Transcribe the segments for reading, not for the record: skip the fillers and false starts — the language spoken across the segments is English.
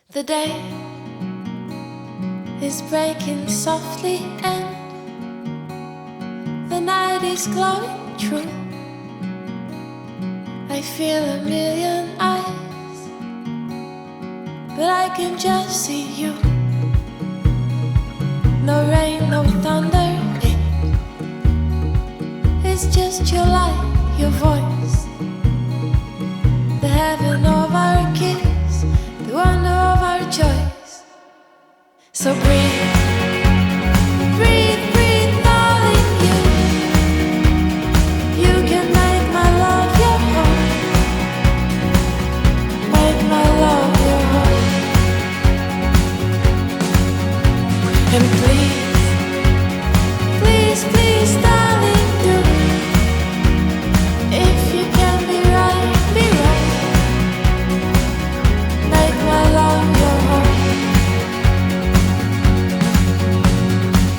The day is breaking softly and the night is glowing true. I feel a million eyes, but I can just see you. No rain, no thunder, it's just your light, your voice, the heaven of our kiss, the wonder of our choice. So breathe, breathe, breathe, darling, you can make my love your home, make my love your home. And please, please, please, darling, do, if you can be right, be wrong, make my love your home.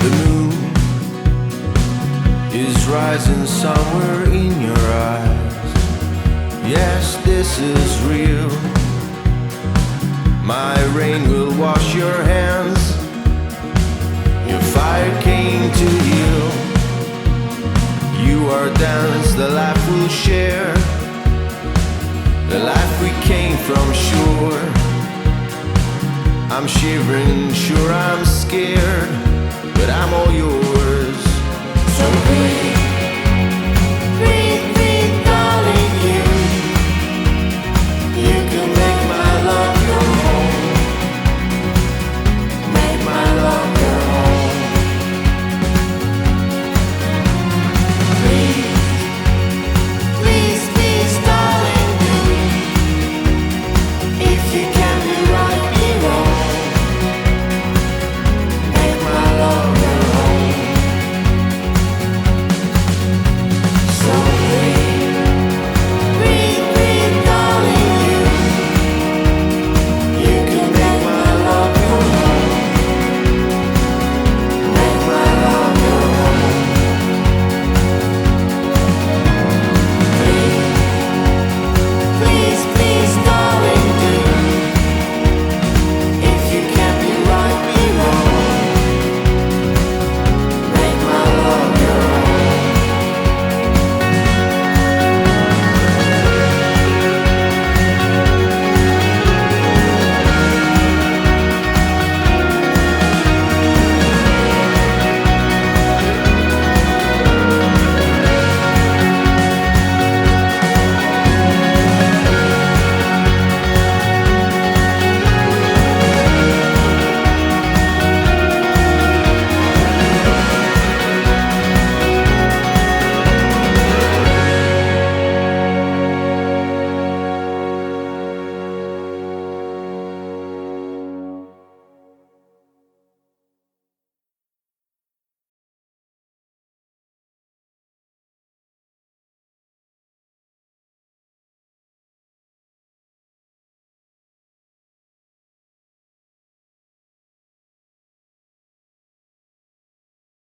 The moon is rising somewhere in your eyes. Yes, this is real. My rain will wash your hands. Your fire came to heal. You are dance, the life we'll share, the life we came from shore. I'm shivering, sure I'm scared, but I'm all yours. So breathe.